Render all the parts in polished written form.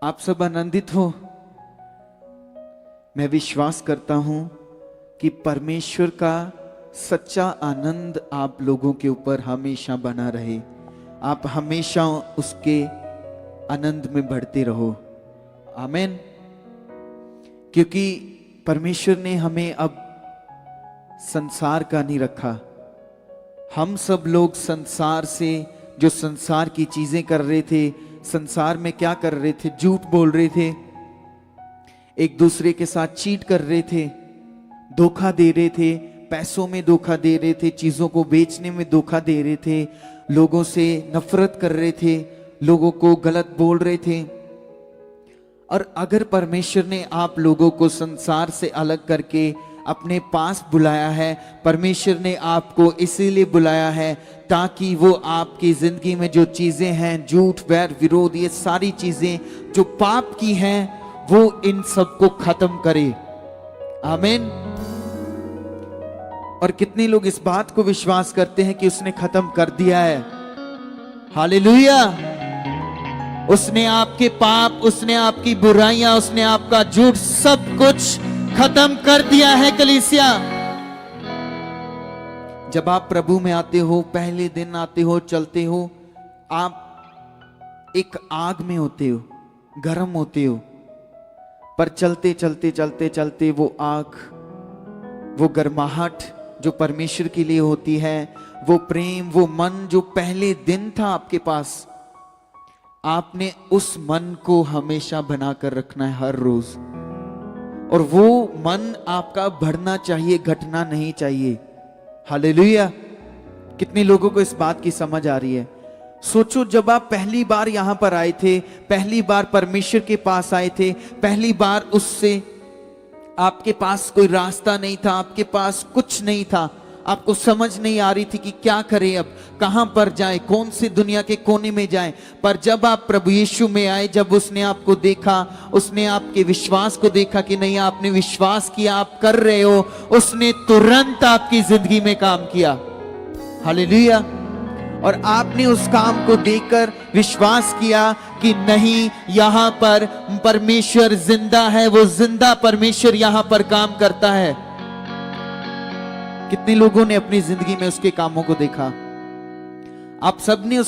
आप सब आनंदित हो। मैं विश्वास करता हूं कि परमेश्वर का सच्चा आनंद आप लोगों के ऊपर हमेशा बना रहे। आप हमेशा उसके आनंद में बढ़ते रहो। आमीन। क्योंकि परमेश्वर ने हमें अब संसार का नहीं रखा। हम सब लोग संसार से, जो संसार की चीजें कर रहे थे, संसार में क्या कर रहे थे? झूठ बोल रहे थे, एक दूसरे के साथ चीट कर रहे थे, धोखा दे रहे थे, पैसों में धोखा दे रहे थे, चीजों को बेचने में धोखा दे रहे थे, लोगों से नफरत कर रहे थे, लोगों को गलत बोल रहे थे। और अगर परमेश्वर ने आप लोगों को संसार से अलग करके अपने पास बुलाया है, परमेश्वर ने आपको इसीलिए बुलाया है ताकि वो आपकी जिंदगी में जो चीजें हैं, झूठ, वैर, विरोध, ये सारी चीजें जो पाप की हैं, वो इन सब को खत्म करे। आमीन। और कितने लोग इस बात को विश्वास करते हैं कि उसने खत्म कर दिया है? हालेलुया। उसने आपके पाप, उसने आपकी बुराइयां, उसने आपका झूठ, सब कुछ खत्म कर दिया है। कलीसिया, जब आप प्रभु में आते हो, पहले दिन आते हो, चलते हो, आप एक आग में होते हो, गर्म होते हो, पर चलते चलते चलते चलते वो आग, वो गर्माहट जो परमेश्वर के लिए होती है, वो प्रेम, वो मन जो पहले दिन था आपके पास, आपने उस मन को हमेशा बनाकर रखना है हर रोज। और वो मन आपका बढ़ना चाहिए, घटना नहीं चाहिए। हालेलुया। कितने लोगों को इस बात की समझ आ रही है? सोचो, जब आप पहली बार यहां पर आए थे, पहली बार परमेश्वर के पास आए थे, पहली बार उससे, आपके पास कोई रास्ता नहीं था, आपके पास कुछ नहीं था, आपको समझ नहीं आ रही थी कि क्या करें, अब कहां पर जाएं, कौन सी दुनिया के कोने में जाएं। पर जब आप प्रभु यीशु में आए, जब उसने आपको देखा, उसने आपके विश्वास को देखा कि नहीं, आपने विश्वास किया, आप कर रहे हो, उसने तुरंत आपकी जिंदगी में काम किया। हालेलुया। और आपने उस काम को देखकर विश्वास किया कि नहीं, यहां पर परमेश्वर जिंदा है, वो जिंदा परमेश्वर यहां पर काम करता है। कितने लोगों ने अपनी जिंदगी में उसके कामों को देखा? आप सबने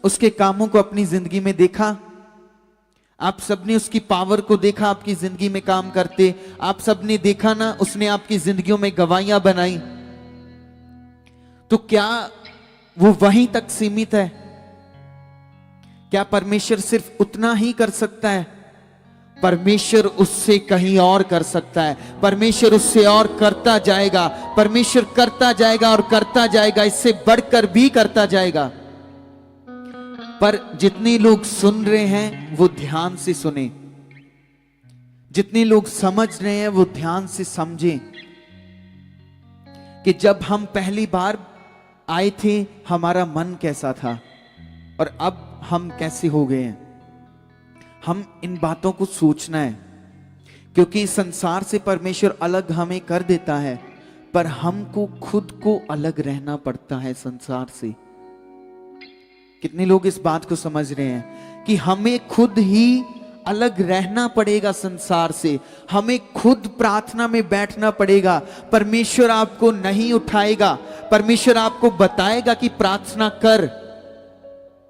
उसके कामों को अपनी जिंदगी में देखा? आप सबने उसकी पावर को देखा आपकी जिंदगी में काम करते? आप सबने देखा ना, उसने आपकी जिंदगियों में गवाहियां बनाई। तो क्या वो वहीं तक सीमित है? क्या परमेश्वर सिर्फ उतना ही कर सकता है? परमेश्वर उससे कहीं और कर सकता है। परमेश्वर उससे और करता जाएगा, परमेश्वर करता जाएगा और करता जाएगा, इससे बढ़कर भी करता जाएगा। पर जितने लोग सुन रहे हैं वो ध्यान से सुने, जितने लोग समझ रहे हैं वो ध्यान से समझें कि जब हम पहली बार आए थे हमारा मन कैसा था और अब हम कैसे हो गए हैं। हम इन बातों को सोचना है, क्योंकि संसार से परमेश्वर अलग हमें कर देता है, पर हमको खुद को अलग रहना पड़ता है संसार से। कितने लोग इस बात को समझ रहे हैं कि हमें खुद ही अलग रहना पड़ेगा संसार से, हमें खुद प्रार्थना में बैठना पड़ेगा। परमेश्वर आपको नहीं उठाएगा, परमेश्वर आपको बताएगा कि प्रार्थना कर,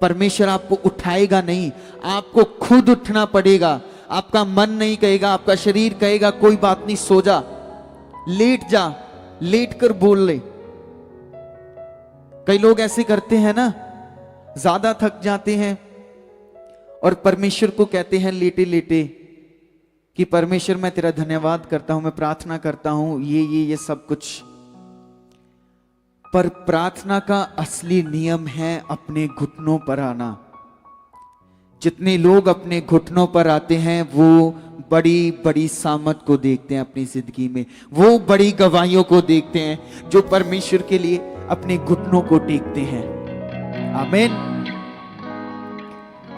परमेश्वर आपको उठाएगा नहीं, आपको खुद उठना पड़ेगा। आपका मन नहीं कहेगा, आपका शरीर कहेगा कोई बात नहीं, सो जा, लेट जा, लेट कर बोल ले। कई लोग ऐसे करते हैं ना, ज्यादा थक जाते हैं और परमेश्वर को कहते हैं लेटे लेटे कि परमेश्वर मैं तेरा धन्यवाद करता हूं, मैं प्रार्थना करता हूं, ये सब कुछ। पर प्रार्थना का असली नियम है अपने घुटनों पर आना। जितने लोग अपने घुटनों पर आते हैं वो बड़ी बड़ी सामत को देखते हैं अपनी जिंदगी में, वो बड़ी गवाहियों को देखते हैं जो परमेश्वर के लिए अपने घुटनों को टेकते हैं। आमीन।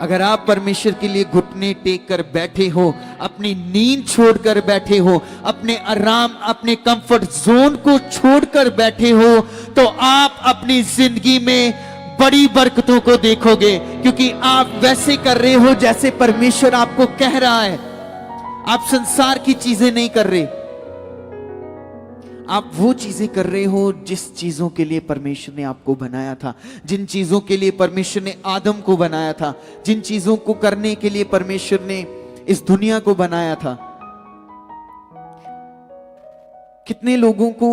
अगर आप परमेश्वर के लिए घुटने टेक कर बैठे हो, अपनी नींद छोड़कर बैठे हो, अपने आराम, अपने कंफर्ट जोन को छोड़कर बैठे हो, तो आप अपनी जिंदगी में बड़ी बरकतों को देखोगे, क्योंकि आप वैसे कर रहे हो जैसे परमेश्वर आपको कह रहा है। आप संसार की चीजें नहीं कर रहे, आप वो चीजें कर रहे हो जिस चीजों के लिए परमेश्वर ने आपको बनाया था, जिन चीजों के लिए परमेश्वर ने आदम को बनाया था, जिन चीजों को करने के लिए परमेश्वर ने इस दुनिया को बनाया था। कितने लोगों को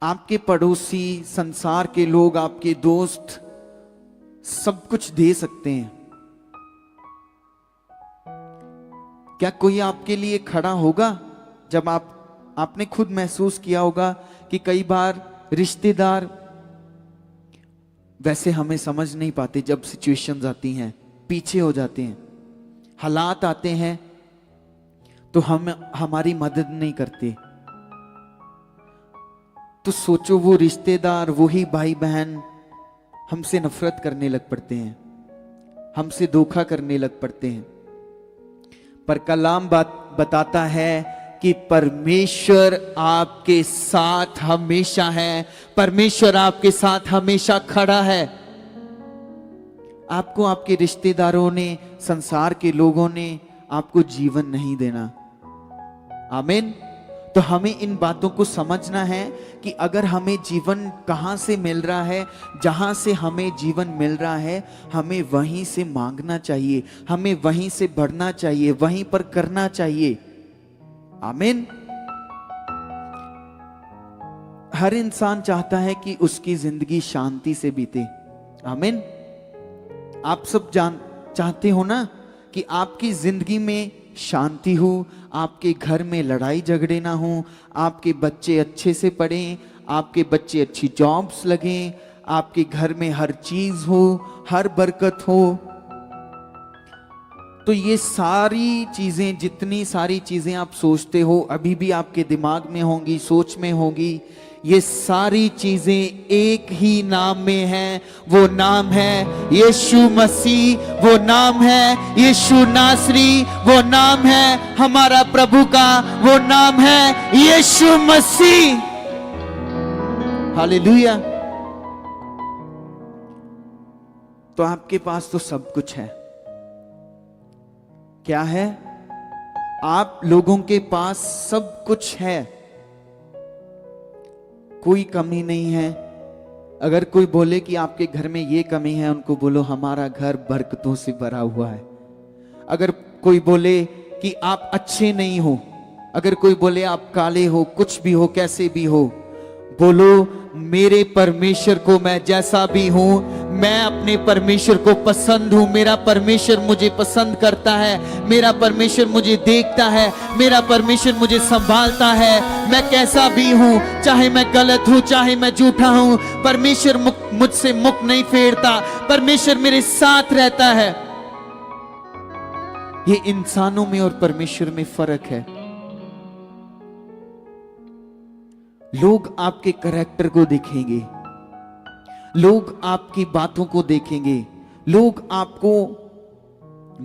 आपके पड़ोसी, संसार के लोग, आपके दोस्त सब कुछ दे सकते हैं, क्या कोई आपके लिए खड़ा होगा? जब आपने खुद महसूस किया होगा कि कई बार रिश्तेदार वैसे हमें समझ नहीं पाते, जब सिचुएशंस आती हैं पीछे हो जाते हैं, हालात आते हैं तो हमारी मदद नहीं करते। तो सोचो वो रिश्तेदार, वही भाई बहन हमसे नफरत करने लग पड़ते हैं, हमसे धोखा करने लग पड़ते हैं। पर कलाम बताता है कि परमेश्वर आपके साथ हमेशा है, परमेश्वर आपके साथ हमेशा खड़ा है। आपको आपके रिश्तेदारों ने, संसार के लोगों ने आपको जीवन नहीं देना। आमीन। तो हमें इन बातों को समझना है कि अगर हमें जीवन कहां से मिल रहा है, जहां से हमें जीवन मिल रहा है, हमें वहीं से मांगना चाहिए, हमें वहीं से बढ़ना चाहिए, वहीं पर करना चाहिए। आमीन। हर इंसान चाहता है कि उसकी जिंदगी शांति से बीते। आमीन। आप सब चाहते हो ना कि आपकी जिंदगी में शांति हो, आपके घर में लड़ाई झगड़े ना हो, आपके बच्चे अच्छे से पढ़ें, आपके बच्चे अच्छी जॉब्स लगें, आपके घर में हर चीज हो, हर बरकत हो। तो ये सारी चीजें, जितनी सारी चीजें आप सोचते हो, अभी भी आपके दिमाग में होंगी, सोच में होगी, ये सारी चीजें एक ही नाम में हैं। वो नाम है यीशु मसीह, वो नाम है यीशु नासरी, वो नाम है हमारा प्रभु का, वो नाम है यीशु मसीह। हालेलुया। तो आपके पास तो सब कुछ है। क्या है? आप लोगों के पास सब कुछ है, कोई कमी नहीं है। अगर कोई बोले कि आपके घर में ये कमी है, उनको बोलो हमारा घर बरकतों से भरा हुआ है। अगर कोई बोले कि आप अच्छे नहीं हो, अगर कोई बोले आप काले हो, कुछ भी हो, कैसे भी हो, बोलो मेरे परमेश्वर को मैं जैसा भी हूं, मैं अपने परमेश्वर को पसंद हूं, मेरा परमेश्वर मुझे पसंद करता है, मेरा परमेश्वर मुझे देखता है, मेरा परमेश्वर मुझे संभालता है। मैं कैसा भी हूं, चाहे मैं गलत हूं, चाहे मैं झूठा हूं, परमेश्वर मुझसे मुख नहीं फेरता, परमेश्वर मेरे साथ रहता है। ये इंसानों में और परमेश्वर में फर्क है। लोग आपके करैक्टर को देखेंगे, लोग आपकी बातों को देखेंगे, लोग आपको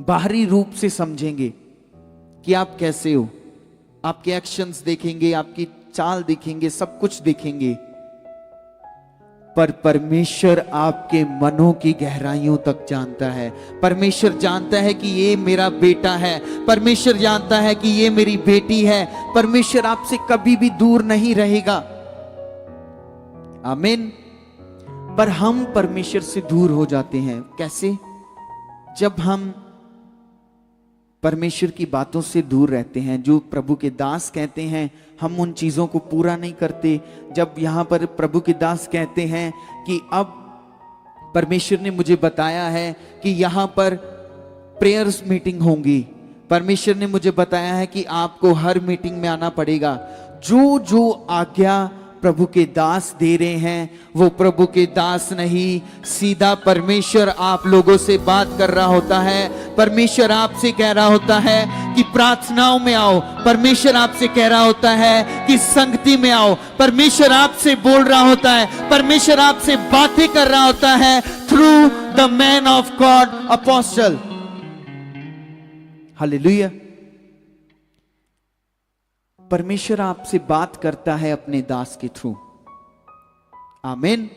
बाहरी रूप से समझेंगे कि आप कैसे हो, आपके एक्शंस देखेंगे, आपकी चाल देखेंगे, सब कुछ देखेंगे। पर परमेश्वर आपके मनों की गहराइयों तक जानता है। परमेश्वर जानता है कि ये मेरा बेटा है, परमेश्वर जानता है कि ये मेरी बेटी है। परमेश्वर आपसे कभी भी दूर नहीं रहेगा। आमीन। पर हम परमेश्वर से दूर हो जाते हैं। कैसे? जब हम परमेश्वर की बातों से दूर रहते हैं, जो प्रभु के दास कहते हैं, हम उन चीजों को पूरा नहीं करते। जब यहां पर प्रभु के दास कहते हैं कि अब परमेश्वर ने मुझे बताया है कि यहां पर प्रेयर्स मीटिंग होंगी, परमेश्वर ने मुझे बताया है कि आपको हर मीटिंग में आना पड़ेगा, जो जो आज्ञा प्रभु के दास दे रहे हैं, वो प्रभु के दास नहीं, सीधा परमेश्वर आप लोगों से बात कर रहा होता है। परमेश्वर आपसे कह रहा होता है कि प्रार्थनाओं में आओ, परमेश्वर आपसे कह रहा होता है कि संगति में आओ, परमेश्वर आपसे बोल रहा होता है, परमेश्वर आपसे बातें कर रहा होता है through the man of God apostle. Hallelujah. परमेश्वर आपसे बात करता है अपने दास के थ्रू। आमीन।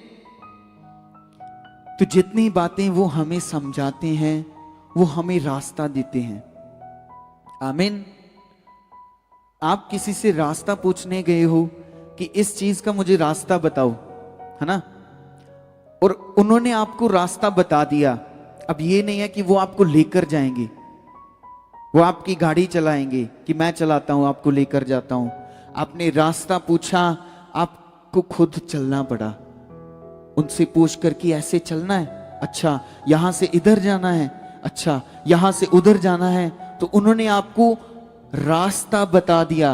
तो जितनी बातें वो हमें समझाते हैं वो हमें रास्ता देते हैं। आमीन। आप किसी से रास्ता पूछने गए हो कि इस चीज का मुझे रास्ता बताओ, है ना, और उन्होंने आपको रास्ता बता दिया। अब ये नहीं है कि वो आपको लेकर जाएंगे, वो आपकी गाड़ी चलाएंगे कि मैं चलाता हूं आपको लेकर जाता हूं। आपने रास्ता पूछा, आपको खुद चलना पड़ा। उनसे पूछ कर कि ऐसे चलना है, अच्छा यहां से इधर जाना है, अच्छा यहां से उधर जाना है, तो उन्होंने आपको रास्ता बता दिया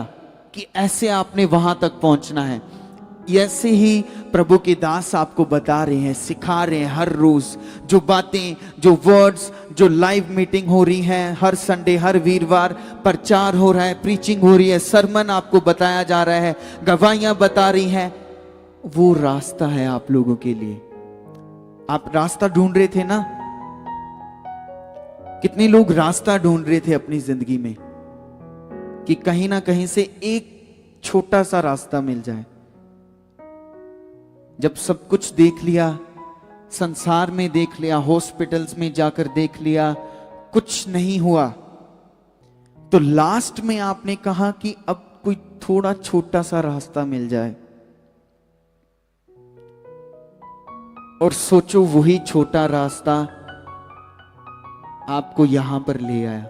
कि ऐसे आपने वहां तक पहुंचना है। ऐसे ही प्रभु के दास आपको बता रहे हैं, सिखा रहे हैं। हर रोज जो बातें, जो वर्ड्स, जो लाइव मीटिंग हो रही है, हर संडे, हर वीरवार प्रचार हो रहा है, प्रीचिंग हो रही है, सरमन आपको बताया जा रहा है, गवाहियां बता रही हैं, वो रास्ता है आप लोगों के लिए। आप रास्ता ढूंढ रहे थे ना? कितने लोग रास्ता ढूंढ रहे थे अपनी जिंदगी में कि कहीं ना कहीं से एक छोटा सा रास्ता मिल जाए। जब सब कुछ देख लिया, संसार में देख लिया, हॉस्पिटल्स में जाकर देख लिया, कुछ नहीं हुआ, तो लास्ट में आपने कहा कि अब कोई थोड़ा छोटा सा रास्ता मिल जाए। और सोचो वही छोटा रास्ता आपको यहां पर ले आया।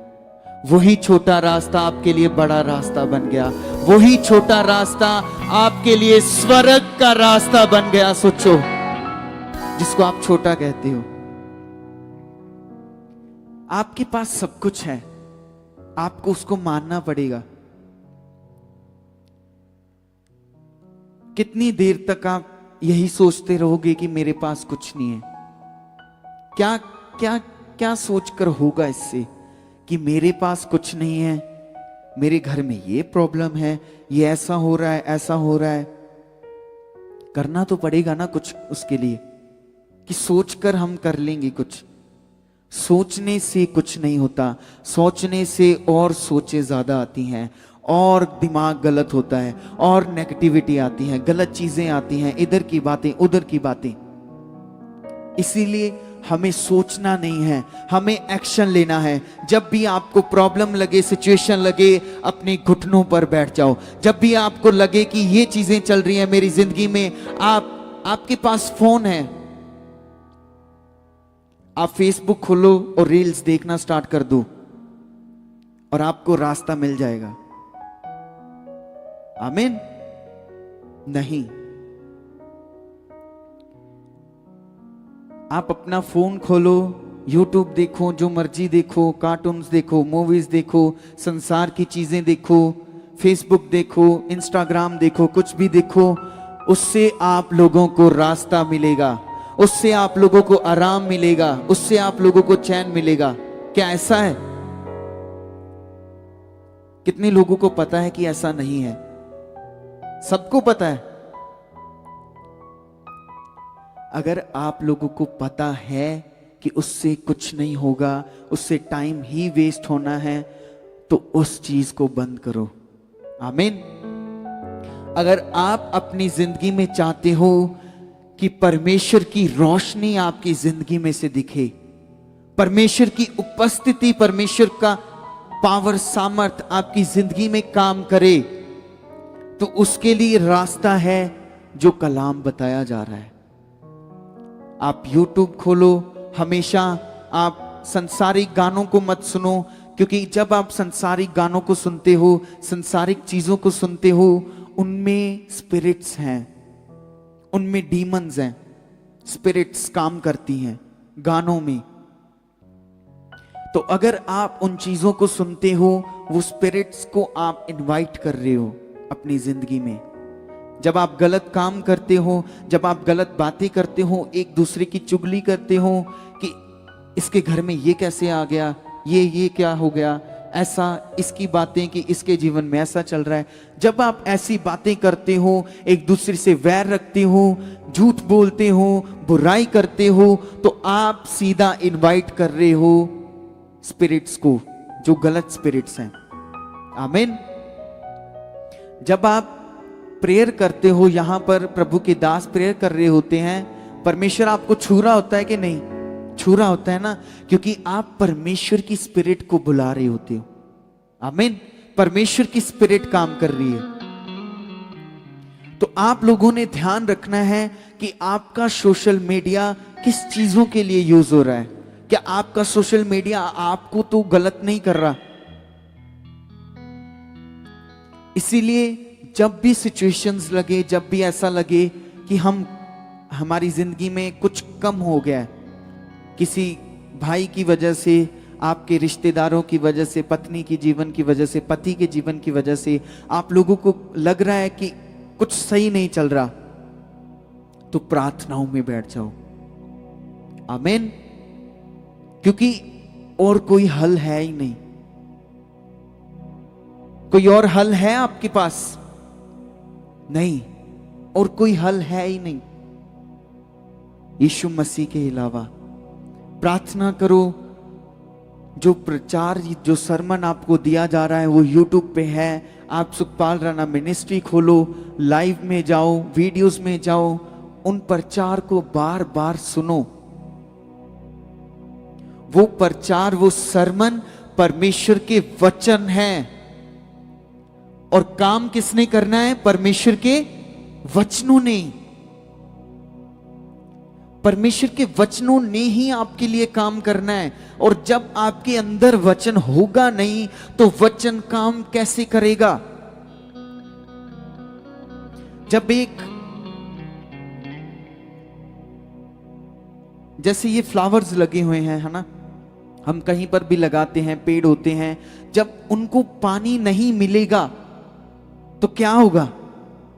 वही छोटा रास्ता आपके लिए बड़ा रास्ता बन गया। वही छोटा रास्ता आपके लिए स्वर्ग का रास्ता बन गया। सोचो, जिसको आप छोटा कहते हो। आपके पास सब कुछ है, आपको उसको मानना पड़ेगा। कितनी देर तक आप यही सोचते रहोगे कि मेरे पास कुछ नहीं है? क्या क्या क्या सोचकर होगा इससे कि मेरे पास कुछ नहीं है, मेरे घर में ये प्रॉब्लम है, ये ऐसा हो रहा है, ऐसा हो रहा है। करना तो पड़ेगा ना कुछ उसके लिए, कि सोचकर हम कर लेंगे कुछ। सोचने से कुछ नहीं होता, सोचने से और सोचे ज्यादा आती हैं, और दिमाग गलत होता है, और नेगेटिविटी आती है, गलत चीजें आती हैं, इधर की बातें उधर की बातें। इसीलिए हमें सोचना नहीं है, हमें एक्शन लेना है। जब भी आपको प्रॉब्लम लगे, सिचुएशन लगे, अपने घुटनों पर बैठ जाओ। जब भी आपको लगे कि ये चीजें चल रही हैं मेरी जिंदगी में, आपके पास फोन है, आप फेसबुक खोलो और रील्स देखना स्टार्ट कर दो, और आपको रास्ता मिल जाएगा। आमीन? नहीं। आप अपना फोन खोलो, यूट्यूब देखो, जो मर्जी देखो, कार्टून्स देखो, मूवीज देखो, संसार की चीजें देखो, फेसबुक देखो, इंस्टाग्राम देखो, कुछ भी देखो, उससे आप लोगों को रास्ता मिलेगा, उससे आप लोगों को आराम मिलेगा, उससे आप लोगों को चैन मिलेगा। क्या ऐसा है? कितने लोगों को पता है कि ऐसा नहीं है? सबको पता है। अगर आप लोगों को पता है कि उससे कुछ नहीं होगा, उससे टाइम ही वेस्ट होना है, तो उस चीज को बंद करो। आमीन। अगर आप अपनी जिंदगी में चाहते हो कि परमेश्वर की रोशनी आपकी जिंदगी में से दिखे, परमेश्वर की उपस्थिति, परमेश्वर का पावर, सामर्थ आपकी जिंदगी में काम करे, तो उसके लिए रास्ता है जो कलाम बताया जा रहा है। आप YouTube खोलो, हमेशा आप संसारिक गानों को मत सुनो, क्योंकि जब आप संसारिक गानों को सुनते हो, संसारिक चीजों को सुनते हो, उनमें स्पिरिट्स हैं, उनमें डीमंस हैं, स्पिरिट्स काम करती हैं गानों में। तो अगर आप उन चीजों को सुनते हो, वो स्पिरिट्स को आप इनवाइट कर रहे हो अपनी जिंदगी में। जब आप गलत काम करते हो, जब आप गलत बातें करते हो, एक दूसरे की चुगली करते हो कि इसके घर में ये कैसे आ गया, ये क्या हो गया, ऐसा, इसकी बातें कि इसके जीवन में ऐसा चल रहा है। जब आप ऐसी बातें करते हो, एक दूसरे से वैर रखते हो, झूठ बोलते हो, बुराई करते हो, तो आप सीधा इनवाइट कर रहे हो स्पिरिट्स को, जो गलत स्पिरिट्स हैं। आमीन। जब आप प्रेयर करते हो, यहां पर प्रभु के दास प्रेयर कर रहे होते हैं, परमेश्वर आपको छू रहा होता है कि नहीं? छू रहा होता है ना, क्योंकि आप परमेश्वर की स्पिरिट को बुला रहे होते हो। आमीन। परमेश्वर की स्पिरिट काम कर रही है। तो आप लोगों ने ध्यान रखना है कि आपका सोशल मीडिया किस चीजों के लिए यूज हो रहा है। क्या आपका सोशल मीडिया आपको तो गलत नहीं कर रहा? इसीलिए जब भी सिचुएशंस लगे, जब भी ऐसा लगे कि हमारी जिंदगी में कुछ कम हो गया है, किसी भाई की वजह से, आपके रिश्तेदारों की वजह से, पत्नी की जीवन की वजह से, पति के जीवन की वजह से आप लोगों को लग रहा है कि कुछ सही नहीं चल रहा, तो प्रार्थनाओं में बैठ जाओ। आमीन। क्योंकि और कोई हल है ही नहीं। कोई और हल है आपके पास? नहीं, और कोई हल है ही नहीं यीशु मसीह के अलावा। प्रार्थना करो। जो प्रचार, जो सरमन आपको दिया जा रहा है वो यूट्यूब पे है। आप सुखपाल राणा मिनिस्ट्री खोलो, लाइव में जाओ, वीडियोस में जाओ, उन प्रचार को बार बार सुनो। वो प्रचार, वो सरमन परमेश्वर के वचन हैं। और काम किसने करना है? परमेश्वर के वचनों ने। परमेश्वर के वचनों ने ही आपके लिए काम करना है। और जब आपके अंदर वचन होगा नहीं तो वचन काम कैसे करेगा? जब जैसे ये फ्लावर्स लगे हुए हैं, है ना, हम कहीं पर भी लगाते हैं, पेड़ होते हैं, जब उनको पानी नहीं मिलेगा तो क्या होगा?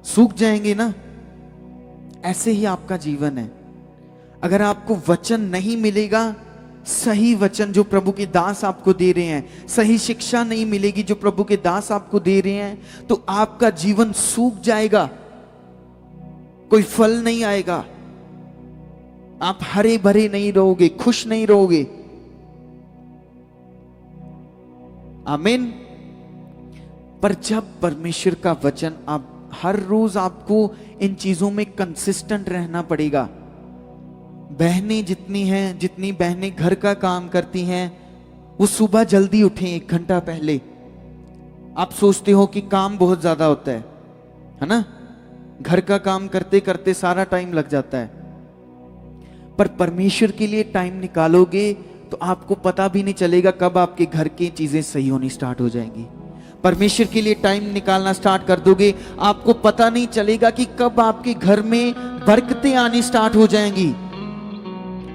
सूख जाएंगे ना। ऐसे ही आपका जीवन है। अगर आपको वचन नहीं मिलेगा, सही वचन जो प्रभु के दास आपको दे रहे हैं, सही शिक्षा नहीं मिलेगी जो प्रभु के दास आपको दे रहे हैं, तो आपका जीवन सूख जाएगा, कोई फल नहीं आएगा, आप हरे भरे नहीं रहोगे, खुश नहीं रहोगे। आमीन। पर जब परमेश्वर का वचन, आप हर रोज आपको इन चीजों में कंसिस्टेंट रहना पड़ेगा। बहनें जितनी हैं, जितनी बहनें घर का काम करती हैं, वो सुबह जल्दी उठें 1 घंटा पहले। आप सोचते हो कि काम बहुत ज्यादा होता है ना, घर का काम करते करते सारा टाइम लग जाता है। पर परमेश्वर के लिए टाइम निकालोगे तो आपको पता भी नहीं चलेगा कब आपके घर की चीजें सही होनी स्टार्ट हो जाएंगी। परमेश्वर के लिए टाइम निकालना स्टार्ट कर दोगे, आपको पता नहीं चलेगा कि कब आपके घर में बरकतें आनी स्टार्ट हो जाएंगी।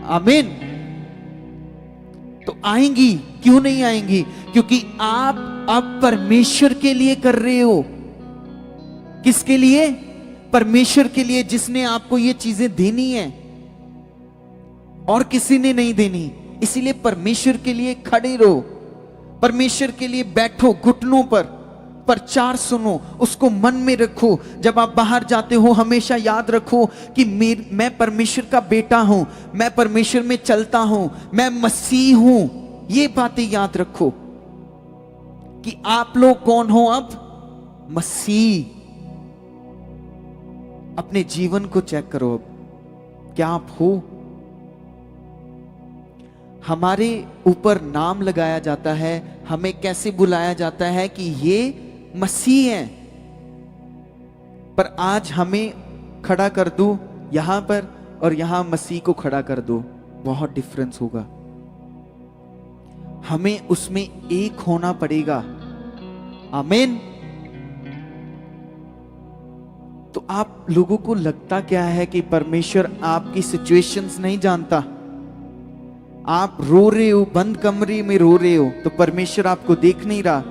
आमीन। तो आएंगी, क्यों नहीं आएंगी? क्योंकि आप अब परमेश्वर के लिए कर रहे हो। किसके लिए? परमेश्वर के लिए, जिसने आपको ये चीजें देनी है और किसी ने नहीं देनी। इसीलिए परमेश्वर के लिए खड़े रहो, परमेश्वर के लिए बैठो, घुटनों पर प्रचार सुनो, उसको मन में रखो। जब आप बाहर जाते हो हमेशा याद रखो कि मैं परमेश्वर का बेटा हूं, मैं परमेश्वर में चलता हूं, मैं मसीह हूं। ये बातें याद रखो कि आप लोग कौन हो अब? मसीह। अपने जीवन को चेक करो, अब क्या आप हो? हमारे ऊपर नाम लगाया जाता है, हमें कैसे बुलाया जाता है कि ये मसीह हैं। पर आज हमें खड़ा कर दो यहां पर और यहां मसीह को खड़ा कर दो, बहुत डिफरेंस होगा। हमें उसमें एक होना पड़ेगा। आमीन। तो आप लोगों को लगता क्या है कि परमेश्वर आपकी सिचुएशंस नहीं जानता? आप रो रहे हो, बंद कमरे में रो रहे हो, तो परमेश्वर आपको देख नहीं रहा?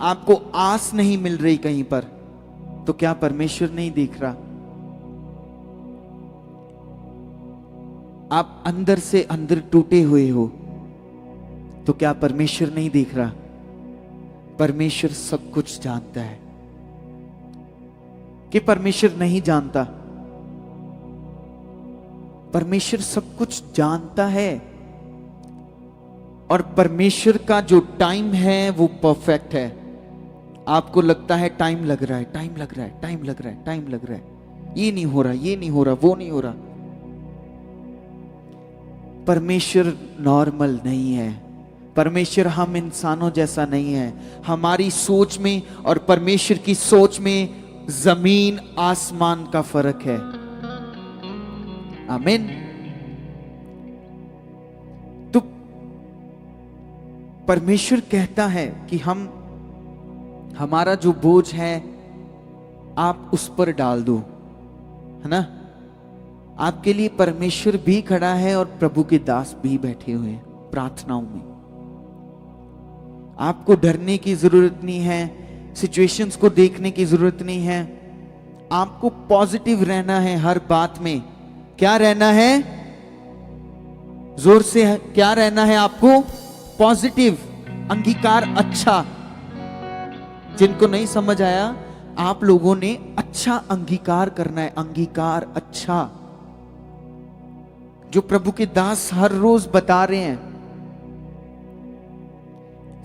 आपको आस नहीं मिल रही कहीं पर, तो क्या परमेश्वर नहीं देख रहा? आप अंदर से अंदर टूटे हुए हो, तो क्या परमेश्वर नहीं देख रहा? परमेश्वर सब कुछ जानता है। कि परमेश्वर नहीं जानता? परमेश्वर सब कुछ जानता है। और परमेश्वर का जो टाइम है वो परफेक्ट है। आपको लगता है टाइम लग रहा है, टाइम लग रहा है, टाइम लग रहा है, टाइम लग रहा है, ये नहीं हो रहा, ये नहीं हो रहा, वो नहीं हो रहा। परमेश्वर नॉर्मल नहीं है। परमेश्वर हम इंसानों जैसा नहीं है। हमारी सोच में और परमेश्वर की सोच में जमीन आसमान का फर्क है। आमीन। तो परमेश्वर कहता है कि हमारा जो बोझ है आप उस पर डाल दो, है ना। आपके लिए परमेश्वर भी खड़ा है और प्रभु के दास भी बैठे हुए हैं प्रार्थनाओं में। आपको डरने की जरूरत नहीं है, सिचुएशंस को देखने की जरूरत नहीं है। आपको पॉजिटिव रहना है हर बात में। क्या रहना है? जोर से क्या रहना है आपको? पॉजिटिव, अंगीकार अच्छा। जिनको नहीं समझ आया, आप लोगों ने अच्छा अंगीकार करना है, अंगीकार अच्छा, जो प्रभु के दास हर रोज बता रहे हैं।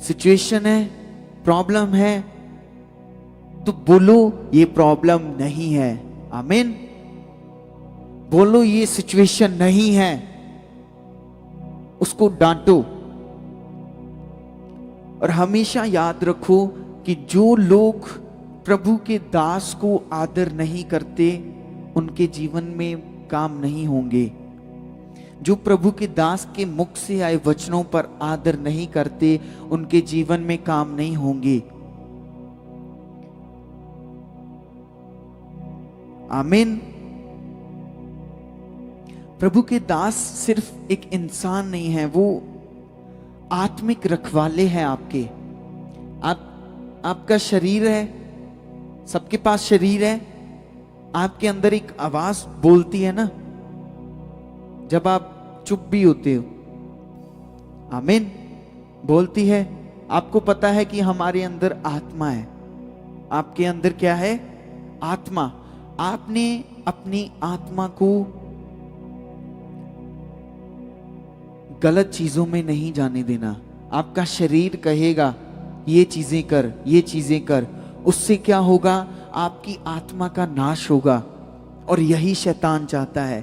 सिचुएशन है, प्रॉब्लम है, तो बोलो ये प्रॉब्लम नहीं है। आमीन। बोलो ये सिचुएशन नहीं है, उसको डांटो। और हमेशा याद रखो कि जो लोग प्रभु के दास को आदर नहीं करते उनके जीवन में काम नहीं होंगे। जो प्रभु के दास के मुख से आए वचनों पर आदर नहीं करते उनके जीवन में काम नहीं होंगे। आमीन। प्रभु के दास सिर्फ एक इंसान नहीं है, वो आत्मिक रखवाले हैं आपके। आपका शरीर है, सबके पास शरीर है। आपके अंदर एक आवाज बोलती है ना जब आप चुप भी होते हो। आमीन। बोलती है। आपको पता है कि हमारे अंदर आत्मा है। आपके अंदर क्या है? आत्मा। आपने अपनी आत्मा को गलत चीजों में नहीं जाने देना। आपका शरीर कहेगा ये चीजें कर, ये चीजें कर, उससे क्या होगा? आपकी आत्मा का नाश होगा। और यही शैतान चाहता है,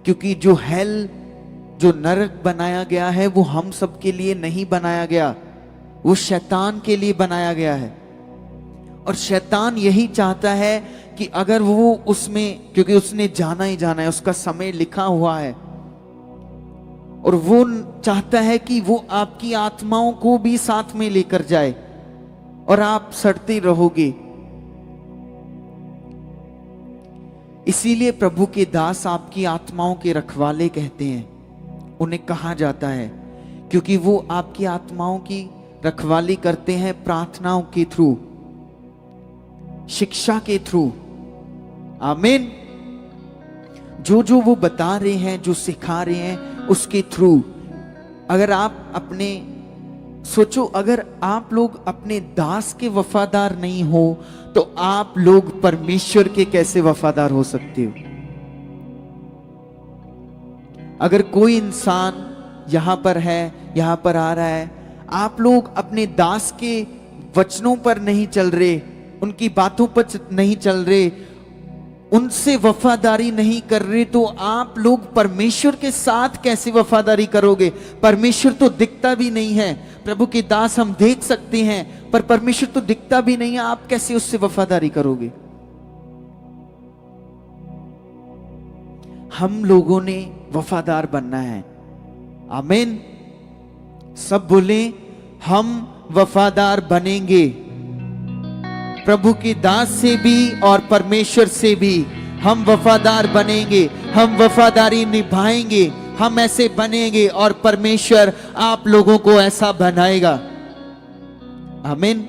क्योंकि जो हेल, जो नरक बनाया गया है वो हम सब के लिए नहीं बनाया गया, वो शैतान के लिए बनाया गया है। और शैतान यही चाहता है कि अगर वो उसमें, क्योंकि उसने जाना ही जाना है, उसका समय लिखा हुआ है, और वो चाहता है कि वो आपकी आत्माओं को भी साथ में लेकर जाए और आप सड़ते रहोगे। इसीलिए प्रभु के दास आपकी आत्माओं के रखवाले कहते हैं, उन्हें कहा जाता है, क्योंकि वो आपकी आत्माओं की रखवाली करते हैं प्रार्थनाओं के थ्रू, शिक्षा के थ्रू। आमीन। जो वो बता रहे हैं, जो सिखा रहे हैं, उसके थ्रू। अगर आप अपने सोचो, अगर आप लोग अपने दास के वफादार नहीं हो तो आप लोग परमेश्वर के कैसे वफादार हो सकते हो? अगर कोई इंसान यहां पर है, यहां पर आ रहा है, आप लोग अपने दास के वचनों पर नहीं चल रहे, उनकी बातों पर नहीं चल रहे, उनसे वफादारी नहीं कर रहे, तो आप लोग परमेश्वर के साथ कैसे वफादारी करोगे? परमेश्वर तो दिखता भी नहीं है। प्रभु के दास हम देख सकते हैं, पर परमेश्वर तो दिखता भी नहीं है, आप कैसे उससे वफादारी करोगे? हम लोगों ने वफादार बनना है। आमीन। सब बोले हम वफादार बनेंगे। प्रभु के दास से भी और परमेश्वर से भी हम वफादार बनेंगे, हम वफादारी निभाएंगे, हम ऐसे बनेंगे और परमेश्वर आप लोगों को ऐसा बनाएगा। आमीन।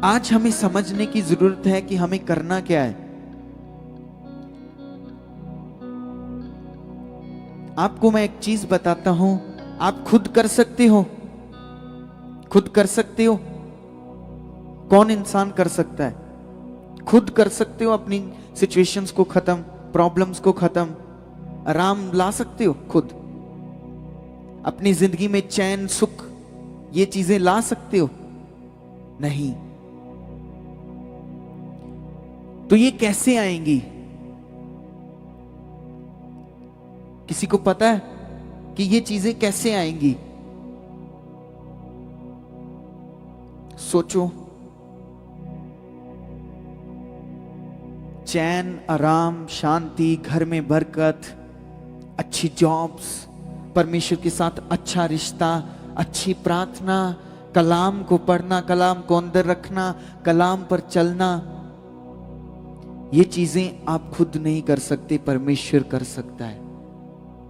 आज हमें समझने की जरूरत है कि हमें करना क्या है। आपको मैं एक चीज बताता हूं, आप खुद कर सकते हो, खुद कर सकते हो। कौन इंसान कर सकता है? खुद कर सकते हो। अपनी सिचुएशंस को खत्म, प्रॉब्लम्स को खत्म, आराम ला सकते हो खुद। अपनी जिंदगी में चैन, सुख, ये चीजें ला सकते हो। नहीं। तो ये कैसे आएंगी? किसी को पता है कि ये चीजें कैसे आएंगी? सोचो। चैन, आराम, शांति, घर में बरकत, अच्छी जॉब्स, परमेश्वर के साथ अच्छा रिश्ता, अच्छी प्रार्थना, कलाम को पढ़ना, कलाम को अंदर रखना, कलाम पर चलना, ये चीजें आप खुद नहीं कर सकते, परमेश्वर कर सकता है।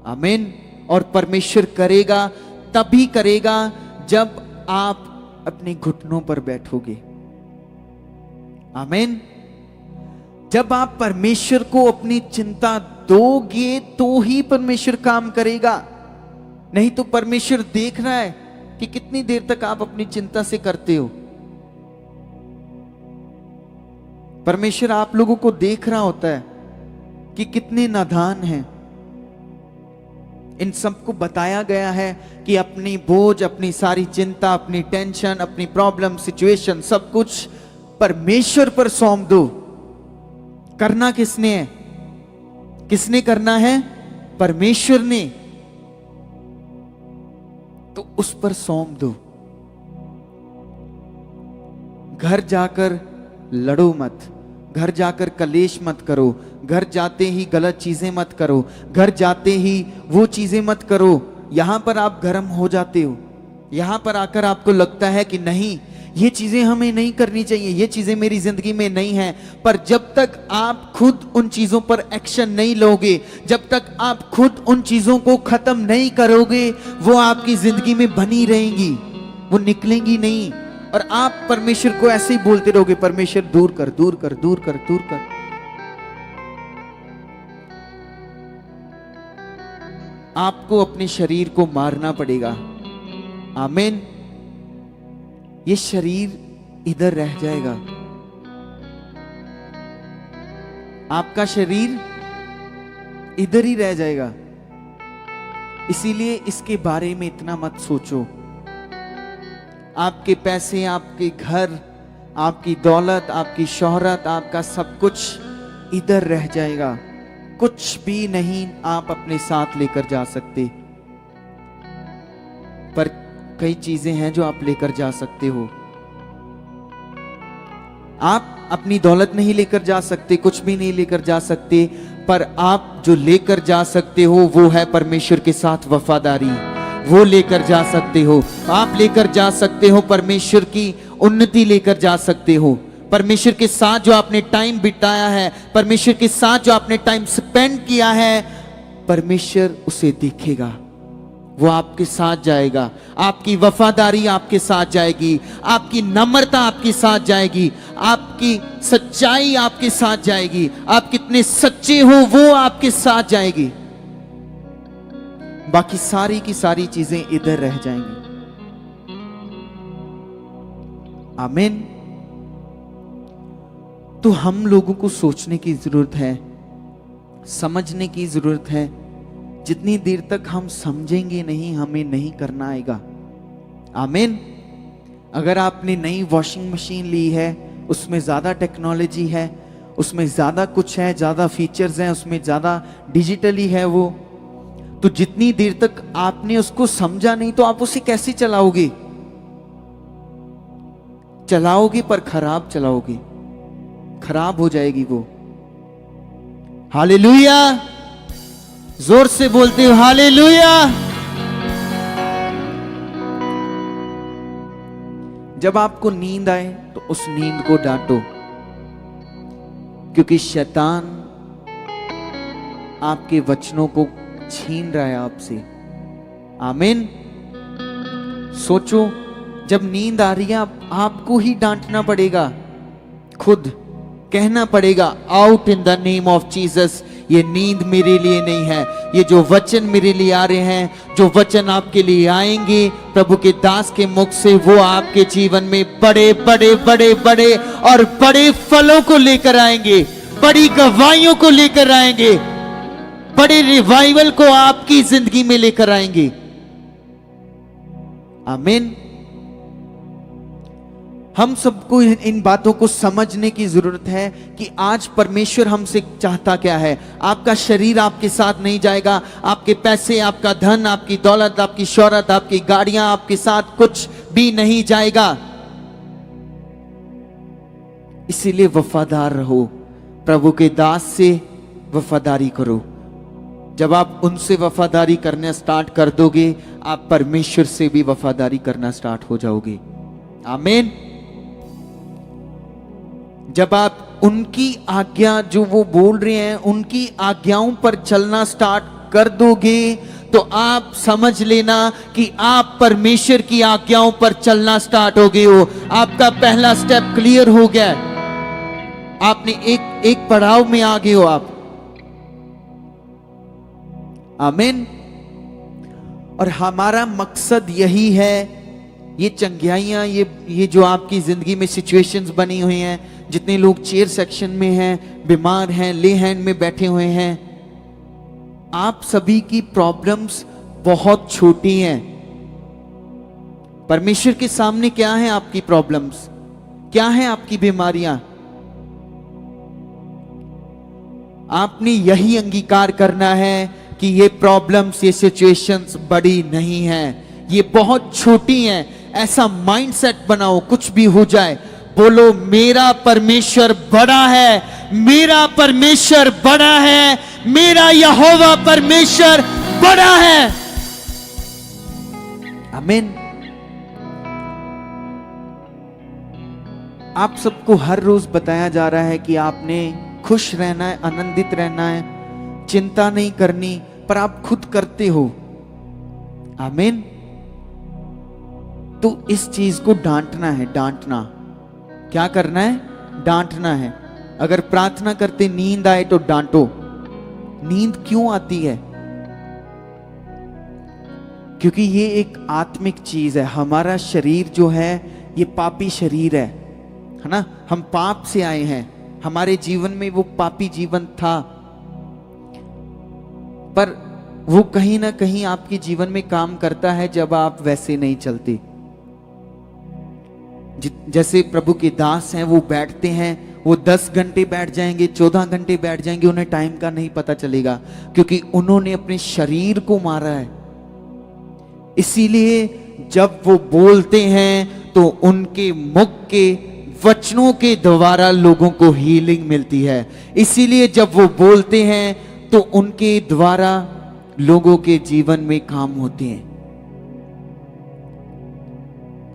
आमीन। और परमेश्वर करेगा, तभी करेगा जब आप अपने घुटनों पर बैठोगे। आमीन। जब आप परमेश्वर को अपनी चिंता दोगे तो ही परमेश्वर काम करेगा। नहीं तो परमेश्वर देख रहा है कि कितनी देर तक आप अपनी चिंता से करते हो। परमेश्वर आप लोगों को देख रहा होता है कि कितने नादान हैं। इन सबको बताया गया है कि अपनी बोझ, अपनी सारी चिंता, अपनी टेंशन, अपनी प्रॉब्लम, सिचुएशन, सब कुछ परमेश्वर पर सौंप दो। करना किसने है? किसने करना है? परमेश्वर ने। तो उस पर सौंप दो। घर जाकर लड़ो मत, घर जाकर कलेश मत करो, घर जाते ही गलत चीजें मत करो, घर जाते ही वो चीजें मत करो। यहां पर आप गर्म हो जाते हो, यहां पर आकर आपको लगता है कि नहीं, ये चीजें हमें नहीं करनी चाहिए, ये चीजें मेरी जिंदगी में नहीं है। पर जब तक आप खुद उन चीजों पर एक्शन नहीं लोगे, जब तक आप खुद उन चीजों को खत्म नहीं करोगे, वो आपकी जिंदगी में बनी रहेंगी, वो निकलेंगी नहीं। और आप परमेश्वर को ऐसे ही बोलते रहोगे, परमेश्वर दूर कर, दूर कर, दूर कर, दूर कर। आपको अपने शरीर को मारना पड़ेगा। आमीन। ये शरीर इधर रह जाएगा, आपका शरीर इधर ही रह जाएगा। इसीलिए इसके बारे में इतना मत सोचो। आपके पैसे, आपके घर, आपकी दौलत, आपकी शोहरत, आपका सब कुछ इधर रह जाएगा। कुछ भी नहीं आप अपने साथ लेकर जा सकते। पर कई चीजें हैं जो आप लेकर जा सकते हो। आप अपनी दौलत नहीं लेकर जा सकते, कुछ भी नहीं लेकर जा सकते, पर आप जो लेकर जा सकते हो वो है परमेश्वर के साथ वफादारी। वो लेकर जा सकते हो। आप लेकर जा सकते हो परमेश्वर की उन्नति, लेकर जा सकते हो परमेश्वर के साथ जो आपने टाइम बिताया है, परमेश्वर के साथ जो आपने टाइम स्पेंड किया है, परमेश्वर उसे देखेगा, वो आपके साथ जाएगा। आपकी वफादारी आपके साथ जाएगी, आपकी नम्रता आपके साथ जाएगी, आपकी सच्चाई आपके साथ जाएगी, आप कितने सच्चे हो वो आपके साथ जाएगी। बाकी सारी की सारी चीजें इधर रह जाएंगी। आमीन। तो हम लोगों को सोचने की जरूरत है, समझने की जरूरत है। जितनी देर तक हम समझेंगे नहीं, हमें नहीं करना आएगा। आमीन। अगर आपने नई वॉशिंग मशीन ली है, उसमें ज्यादा टेक्नोलॉजी है, उसमें ज्यादा कुछ है, ज्यादा फीचर्स हैं, उसमें ज्यादा डिजिटली है वो, तो जितनी देर तक आपने उसको समझा नहीं, तो आप उसे कैसे चलाओगे? चलाओगे पर खराब चलाओगे, खराब हो जाएगी वो। हालेलुया। जोर से बोलते हो हालेलुया। जब आपको नींद आए तो उस नींद को डांटो, क्योंकि शैतान आपके वचनों को छीन रहा है आपसे। आमीन। सोचो, जब नींद आ रही है आपको ही डांटना पड़ेगा, खुद कहना पड़ेगा, out in the name of Jesus. ये नींद मेरे लिए नहीं है, ये जो वचन मेरे लिए आ रहे हैं, जो वचन आपके लिए आएंगे प्रभु के दास के मुख से, वो आपके जीवन में बड़े बड़े बड़े बड़े और बड़े फलों को लेकर आएंगे, बड़ी गवाहियों को लेकर आएंगे, बड़े रिवाइवल को आपकी जिंदगी में लेकर आएंगे। आमीन। हम सबको इन बातों को समझने की जरूरत है कि आज परमेश्वर हमसे चाहता क्या है। आपका शरीर आपके साथ नहीं जाएगा, आपके पैसे, आपका धन, आपकी दौलत, आपकी शोहरत, आपकी गाड़ियां आपके साथ कुछ भी नहीं जाएगा। इसीलिए वफादार रहो, प्रभु के दास से वफादारी करो। जब आप उनसे वफादारी करना स्टार्ट कर दोगे, आप परमेश्वर से भी वफादारी करना स्टार्ट हो जाओगे। आमीन। जब आप उनकी आज्ञा, जो वो बोल रहे हैं, उनकी आज्ञाओं पर चलना स्टार्ट कर दोगे, तो आप समझ लेना कि आप परमेश्वर की आज्ञाओं पर चलना स्टार्ट हो गए हो। आपका पहला स्टेप क्लियर हो गया, आपने एक पड़ाव में आ गए हो आप। आमीन। और हमारा मकसद यही है, ये चंगियाइयां, ये जो आपकी जिंदगी में सिचुएशंस बनी हुई हैं, जितने लोग चेयर सेक्शन में हैं, बीमार हैं, ले हैंड में बैठे हुए हैं, आप सभी की प्रॉब्लम्स बहुत छोटी हैं। परमेश्वर के सामने क्या है आपकी प्रॉब्लम्स, क्या है आपकी बीमारियां? आपने यही अंगीकार करना है कि ये प्रॉब्लम्स, ये सिचुएशंस बड़ी नहीं हैं, ये बहुत छोटी हैं। ऐसा माइंडसेट बनाओ, कुछ भी हो जाए बोलो मेरा परमेश्वर बड़ा है, मेरा परमेश्वर बड़ा है, मेरा यहोवा परमेश्वर बड़ा है। आमीन। आप सबको हर रोज बताया जा रहा है कि आपने खुश रहना है, आनंदित रहना है, चिंता नहीं करनी, पर आप खुद करते हो। आमीन। तो इस चीज को डांटना है, डांटना। क्या करना है? डांटना है। अगर प्रार्थना करते नींद आए तो डांटो। नींद क्यों आती है? क्योंकि ये एक आत्मिक चीज है। हमारा शरीर जो है ये पापी शरीर है ना। हम पाप से आए हैं, हमारे जीवन में वो पापी जीवन था, पर वो कहीं ना कहीं आपके जीवन में काम करता है जब आप वैसे नहीं चलते। जैसे प्रभु के दास हैं, वो बैठते हैं, वो 10 घंटे बैठ जाएंगे, 14 घंटे बैठ जाएंगे, उन्हें टाइम का नहीं पता चलेगा, क्योंकि उन्होंने अपने शरीर को मारा है। इसीलिए जब वो बोलते हैं तो उनके मुख के वचनों के द्वारा लोगों को हीलिंग मिलती है। इसीलिए जब वो बोलते हैं तो उनके द्वारा लोगों के जीवन में काम होते हैं,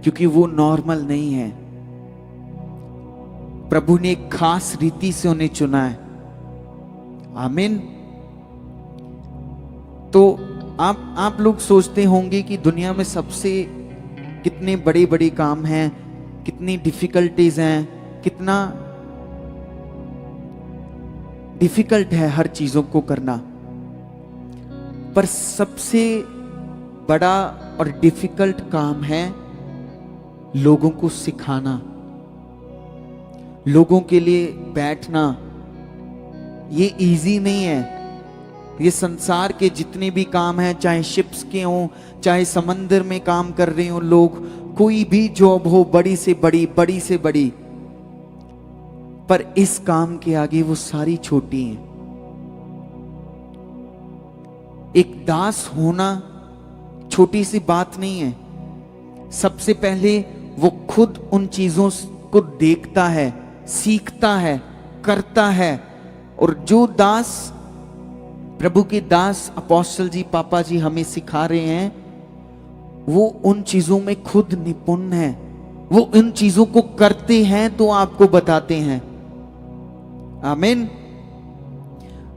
क्योंकि वो नॉर्मल नहीं है। प्रभु ने एक खास रीति से उन्हें चुना है। आमीन। तो आप लोग सोचते होंगे कि दुनिया में सबसे कितने बड़े बड़े काम हैं, कितनी डिफिकल्टीज हैं, कितना डिफिकल्ट है हर चीजों को करना। पर सबसे बड़ा और डिफिकल्ट काम है लोगों को सिखाना, लोगों के लिए बैठना। ये इजी नहीं है। ये संसार के जितने भी काम हैं, चाहे शिप्स के हों, चाहे समंदर में काम कर रहे हो लोग, कोई भी जॉब हो, बड़ी से बड़ी, बड़ी से बड़ी, पर इस काम के आगे वो सारी छोटी हैं। एक दास होना छोटी सी बात नहीं है। सबसे पहले वो खुद उन चीजों को देखता है, सीखता है, करता है। और जो दास, प्रभु के दास अपोस्टल जी, पापा जी हमें सिखा रहे हैं, वो उन चीजों में खुद निपुण है। वो इन चीजों को करते हैं तो आपको बताते हैं। आमीन।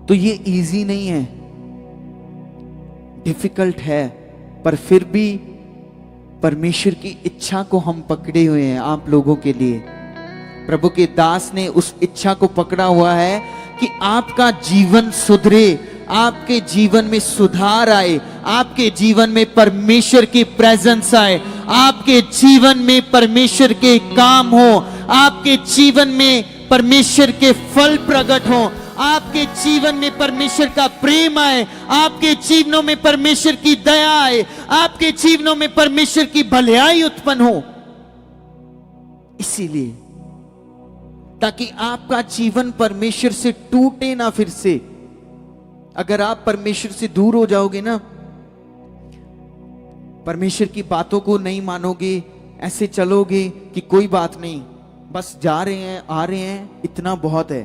तो ये इजी नहीं है, डिफिकल्ट है, पर फिर भी परमेश्वर की इच्छा को हम पकड़े हुए हैं आप लोगों के लिए। प्रभु के दास ने उस इच्छा को पकड़ा हुआ है कि आपका जीवन सुधरे, आपके जीवन में सुधार आए, आपके जीवन में परमेश्वर की प्रेजेंस आए, आपके जीवन में परमेश्वर के काम हो, आपके जीवन में परमेश्वर के फल प्रकट हो, आपके जीवन में परमेश्वर का प्रेम आए, आपके जीवनों में परमेश्वर की दया आए, आपके जीवनों में परमेश्वर की भलाई उत्पन्न हो। इसीलिए, ताकि आपका जीवन परमेश्वर से टूटे ना फिर से। अगर आप परमेश्वर से दूर हो जाओगे ना, परमेश्वर की बातों को नहीं मानोगे, ऐसे चलोगे कि कोई बात नहीं, बस जा रहे हैं आ रहे हैं, इतना बहुत है,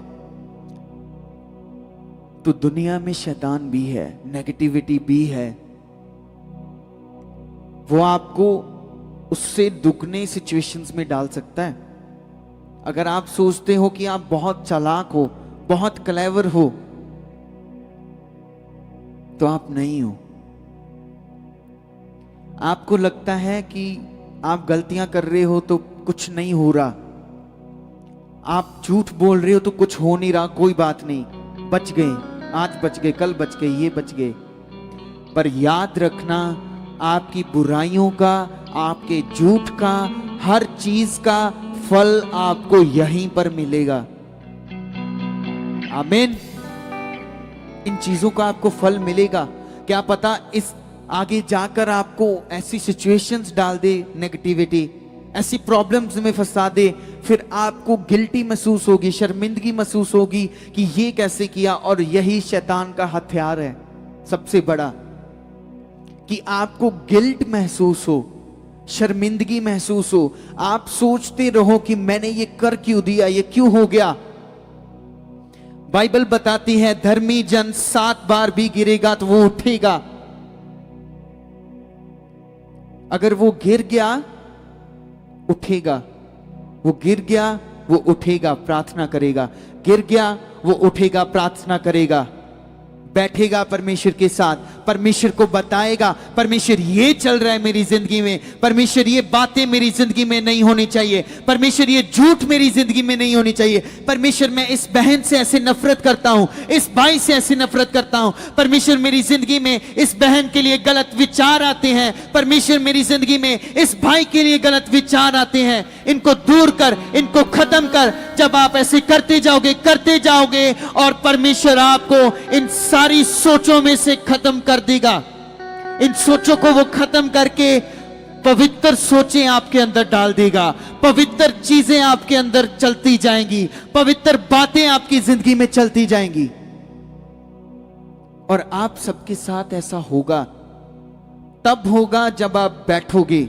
तो दुनिया में शैतान भी है, नेगेटिविटी भी है। वो आपको उससे दुगने सिचुएशंस में डाल सकता है। अगर आप सोचते हो कि आप बहुत चालाक हो, बहुत क्लेवर हो, तो आप नहीं हो। आपको लगता है कि आप गलतियां कर रहे हो तो कुछ नहीं हो रहा, आप झूठ बोल रहे हो तो कुछ हो नहीं रहा, कोई बात नहीं, बच गए, आज बच गए, कल बच गए, ये बच गए। पर याद रखना, आपकी बुराइयों का, आपके झूठ का, हर चीज का फल आपको यहीं पर मिलेगा। आमीन। इन चीजों का आपको फल मिलेगा। क्या पता इस आगे जाकर आपको ऐसी सिचुएशंस डाल दे, नेगेटिविटी, ऐसी प्रॉब्लम्स में फंसा दे, फिर आपको गिल्टी महसूस होगी, शर्मिंदगी महसूस होगी कि ये कैसे किया। और यही शैतान का हथियार है सबसे बड़ा, कि आपको गिल्ट महसूस हो, शर्मिंदगी महसूस हो, आप सोचते रहो कि मैंने ये कर क्यों दिया, ये क्यों हो गया। बाइबल बताती है धर्मी जन 7 बार भी गिरेगा तो वो उठेगा। अगर वो गिर गया उठेगा, वो गिर गया वो उठेगा, प्रार्थना करेगा, गिर गया वो उठेगा, प्रार्थना करेगा, बैठेगा परमेश्वर के साथ, परमेश्वर को बताएगा, परमेश्वर ये चल रहा है मेरी जिंदगी में, परमेश्वर ये बातें मेरी जिंदगी में नहीं होनी चाहिए, परमेश्वर ये झूठ मेरी जिंदगी में नहीं होनी चाहिए, परमेश्वर मैं इस बहन से ऐसे नफरत करता हूं, इस भाई से ऐसे नफरत करता हूं, परमेश्वर मेरी जिंदगी में इस बहन के लिए गलत विचार आते हैं, परमेश्वर मेरी जिंदगी में इस भाई के लिए गलत विचार आते हैं, इनको दूर कर, इनको खत्म कर। जब आप ऐसे करते जाओगे और परमेश्वर आपको इन सारी सोचों में से खत्म कर देगा। इन सोचों को वो खत्म करके पवित्र सोचें आपके अंदर डाल देगा, पवित्र चीजें आपके अंदर चलती जाएंगी, पवित्र बातें आपकी जिंदगी में चलती जाएंगी। और आप सबके साथ ऐसा होगा, तब होगा जब आप बैठोगे।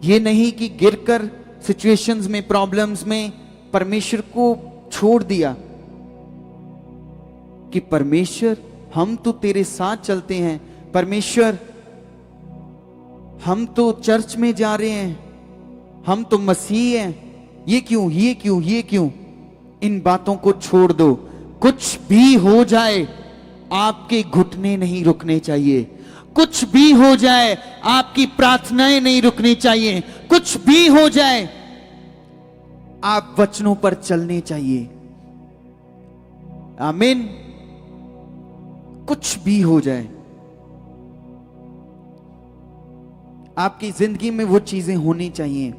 ये नहीं कि गिरकर सिचुएशंस में, प्रॉब्लम्स में परमेश्वर को छोड़ दिया कि परमेश्वर हम तो तेरे साथ चलते हैं, परमेश्वर हम तो चर्च में जा रहे हैं, हम तो मसीह हैं, ये क्यों, ये क्यों, ये क्यों। इन बातों को छोड़ दो। कुछ भी हो जाए आपके घुटने नहीं रुकने चाहिए, कुछ भी हो जाए आपकी प्रार्थनाएं नहीं रुकनी चाहिए, कुछ भी हो जाए आप वचनों पर चलने चाहिए। आमीन। कुछ भी हो जाए आपकी जिंदगी में वो चीजें होनी चाहिए।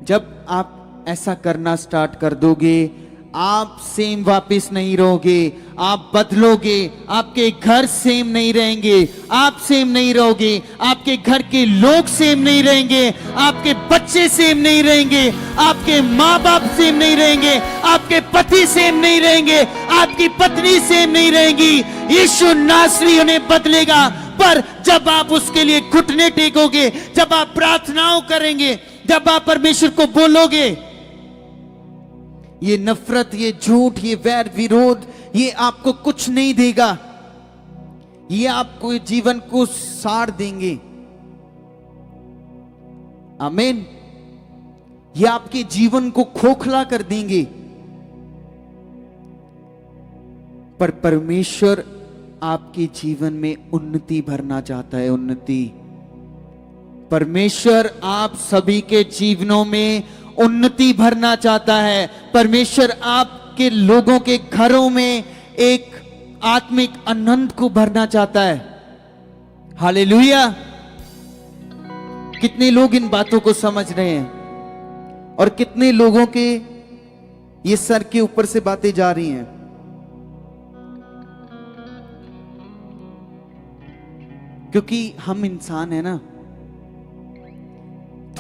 जब आप ऐसा करना स्टार्ट कर दोगे, आप सेम वापस नहीं रहोगे, आप बदलोगे, आपके घर सेम नहीं रहेंगे, आप सेम नहीं रहोगे, आपके घर के लोग सेम नहीं रहेंगे, आपके बच्चे सेम नहीं रहेंगे, आपके माँ बाप सेम नहीं रहेंगे, आपके पति सेम नहीं रहेंगे, आपकी पत्नी सेम नहीं रहेंगी। यीशु नासरी उन्हें बदलेगा। पर जब आप उसके लिए घुटने टेकोगे, जब आप प्रार्थनाओं करेंगे, जब आप परमेश्वर को बोलोगे, ये नफरत, ये झूठ, ये वैर विरोध, ये आपको कुछ नहीं देगा, ये आपको जीवन को साड़ देंगे। आमीन। ये आपके जीवन को खोखला कर देंगे। पर परमेश्वर आपके जीवन में उन्नति भरना चाहता है, उन्नति। परमेश्वर आप सभी के जीवनों में उन्नति भरना चाहता है। परमेश्वर आपके लोगों के घरों में एक आत्मिक आनंद को भरना चाहता है। हालेलुया। कितने लोग इन बातों को समझ रहे हैं और कितने लोगों के ये सर के ऊपर से बातें जा रही हैं। क्योंकि हम इंसान है ना,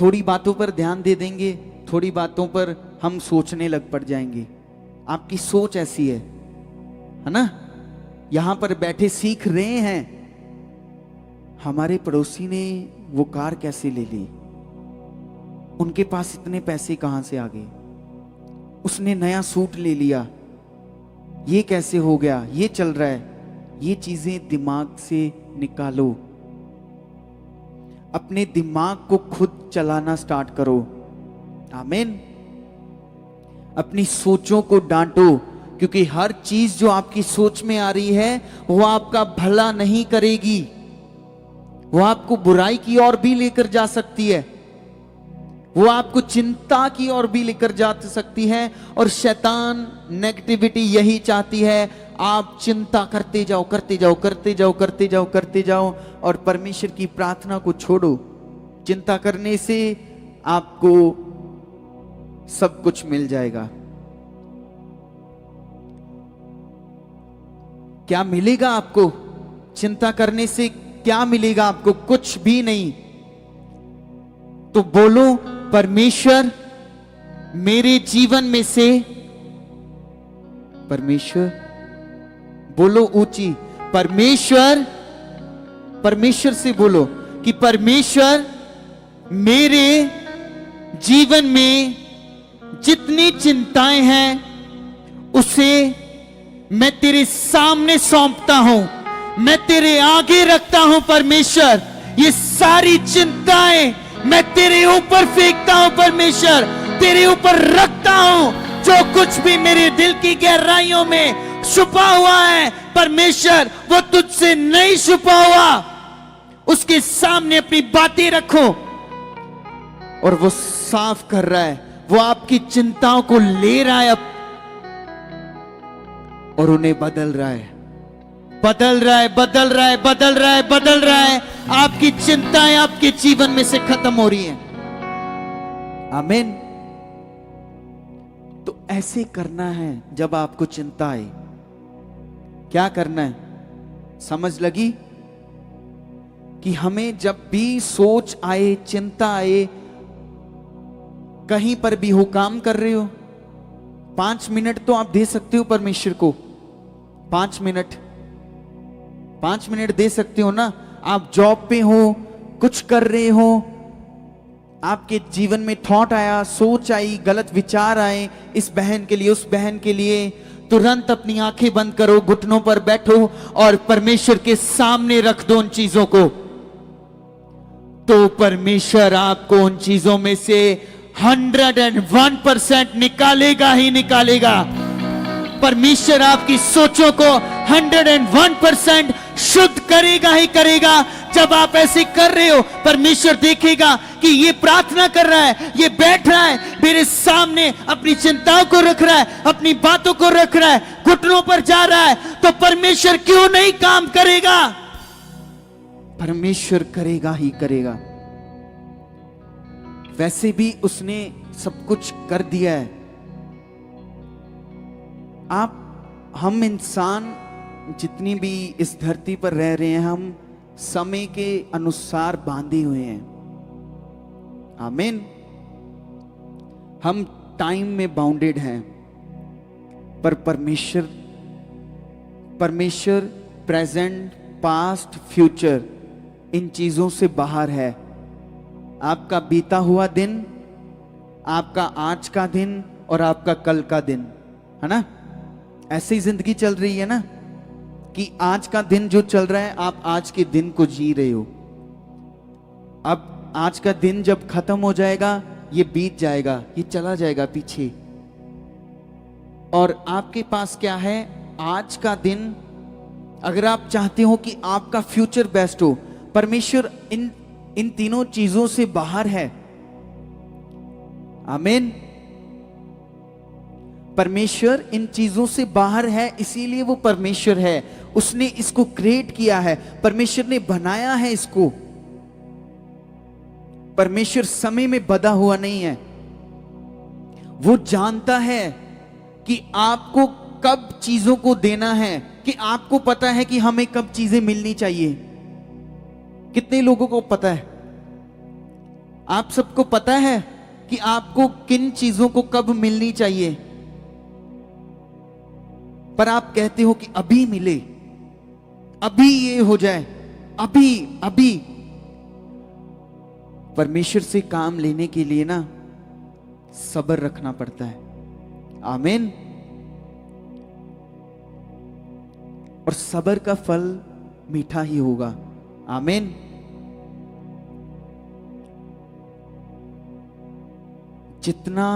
थोड़ी बातों पर ध्यान दे देंगे, थोड़ी बातों पर हम सोचने लग पड़ जाएंगे। आपकी सोच ऐसी है ना। यहां पर बैठे सीख रहे हैं, हमारे पड़ोसी ने वो कार कैसे ले ली, उनके पास इतने पैसे कहां से आ गए, उसने नया सूट ले लिया, ये कैसे हो गया, ये चल रहा है। ये चीजें दिमाग से निकालो, अपने दिमाग को खुद चलाना स्टार्ट करो। आमीन। अपनी सोचों को डांटो, क्योंकि हर चीज जो आपकी सोच में आ रही है वो आपका भला नहीं करेगी, वो आपको बुराई की ओर भी लेकर जा सकती है, वो आपको चिंता की ओर भी लेकर जा सकती है। और शैतान नेगेटिविटी यही चाहती है, आप चिंता करते जाओ करते जाओ करते जाओ करते जाओ करते जाओ, और परमेश्वर की प्रार्थना को छोड़ो। चिंता करने से आपको सब कुछ मिल जाएगा। क्या मिलेगा आपको? चिंता करने से क्या मिलेगा आपको? कुछ भी नहीं। तो बोलो, परमेश्वर मेरे जीवन में से, परमेश्वर बोलो ऊंची, परमेश्वर, परमेश्वर से बोलो कि परमेश्वर मेरे जीवन में जितनी चिंताएं हैं उसे मैं तेरे सामने सौंपता हूं, मैं तेरे आगे रखता हूं। परमेश्वर, ये सारी चिंताएं मैं तेरे ऊपर फेंकता हूं। परमेश्वर, तेरे ऊपर रखता हूं। जो कुछ भी मेरे दिल की गहराइयों में छुपा हुआ है परमेश्वर, वो तुझसे नहीं छुपा हुआ, उसके सामने अपनी बातें रखो। और वो साफ कर रहा है, वो आपकी चिंताओं को ले रहा है अब और उन्हें बदल रहा है, बदल रहा है, बदल रहा है, बदल रहा है, बदल रहा है। आपकी चिंताएं आपके जीवन में से खत्म हो रही हैं। आमीन। तो ऐसे करना है जब आपको चिंता आए। क्या करना है? समझ लगी कि हमें जब भी सोच आए, चिंता आए, कहीं पर भी हो, काम कर रहे हो, 5 मिनट तो आप दे सकते हो परमेश्वर को। 5 मिनट दे सकते हो ना। आप जॉब पे हो, कुछ कर रहे हो, आपके जीवन में थॉट आया, सोच आई, गलत विचार आए इस बहन के लिए, उस बहन के लिए, तुरंत अपनी आंखें बंद करो, घुटनों पर बैठो और परमेश्वर के सामने रख दो उन चीजों को। तो परमेश्वर आपको उन चीजों में से 101% निकालेगा ही निकालेगा। परमेश्वर आपकी सोचों को 101% शुद्ध करेगा ही करेगा। जब आप ऐसे कर रहे हो, परमेश्वर देखेगा कि ये प्रार्थना कर रहा है, ये बैठ रहा है मेरे सामने, अपनी चिंताओं को रख रहा है, अपनी बातों को रख रहा है, घुटनों पर जा रहा है, तो परमेश्वर क्यों नहीं काम करेगा? परमेश्वर करेगा ही करेगा। वैसे भी उसने सब कुछ कर दिया है। हम इंसान जितनी भी इस धरती पर रह रहे हैं, हम समय के अनुसार बांधे हुए हैं। आमीन। हम टाइम में बाउंडेड हैं, पर परमेश्वर प्रेजेंट, पास्ट, फ्यूचर इन चीजों से बाहर है। आपका बीता हुआ दिन, आपका आज का दिन और आपका कल का दिन, है ना? ऐसे ही जिंदगी चल रही है ना, कि आज का दिन जो चल रहा है, आप आज के दिन को जी रहे हो। अब आज का दिन जब खत्म हो जाएगा, ये बीत जाएगा, ये चला जाएगा पीछे। और आपके पास क्या है? आज का दिन। अगर आप चाहते हो कि आपका फ्यूचर बेस्ट हो, परमेश्वर इन तीनों चीजों से बाहर है। आमीन। परमेश्वर इन चीजों से बाहर है, इसीलिए वो परमेश्वर है। उसने इसको क्रिएट किया है, परमेश्वर ने बनाया है इसको। परमेश्वर समय में बंधा हुआ नहीं है। वो जानता है कि आपको कब चीजों को देना है, कि आपको पता है कि हमें कब चीजें मिलनी चाहिए। कितने लोगों को पता है? आप सबको पता है कि आपको किन चीजों को कब मिलनी चाहिए, पर आप कहते हो कि अभी मिले, अभी ये हो जाए, अभी अभी। परमेश्वर से काम लेने के लिए ना सब्र रखना पड़ता है। आमीन। और सब्र का फल मीठा ही होगा। आमीन। जितना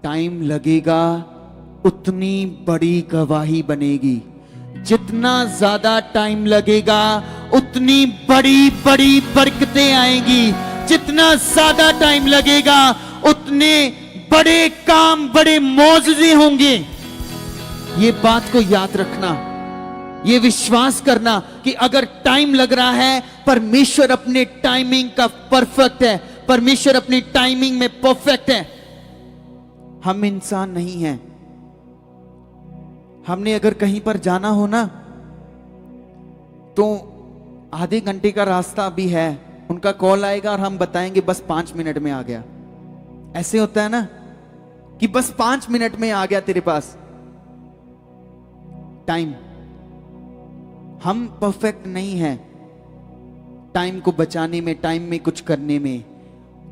टाइम लगेगा उतनी बड़ी गवाही बनेगी। जितना ज्यादा टाइम लगेगा उतनी बड़ी बड़ी बरकतें आएंगी। जितना ज्यादा टाइम लगेगा उतने बड़े काम, बड़े मौजूदे होंगे। ये बात को याद रखना, ये विश्वास करना कि अगर टाइम लग रहा है, परमेश्वर अपने टाइमिंग का परफेक्ट है। परमेश्वर अपनी टाइमिंग में परफेक्ट है। हम इंसान नहीं हैं। हमने अगर कहीं पर जाना हो ना, तो आधे घंटे का रास्ता अभी है, उनका कॉल आएगा और हम बताएंगे बस 5 मिनट में आ गया। ऐसे होता है ना कि बस 5 मिनट में आ गया तेरे पास। टाइम, हम परफेक्ट नहीं हैं टाइम को बचाने में, टाइम में कुछ करने में,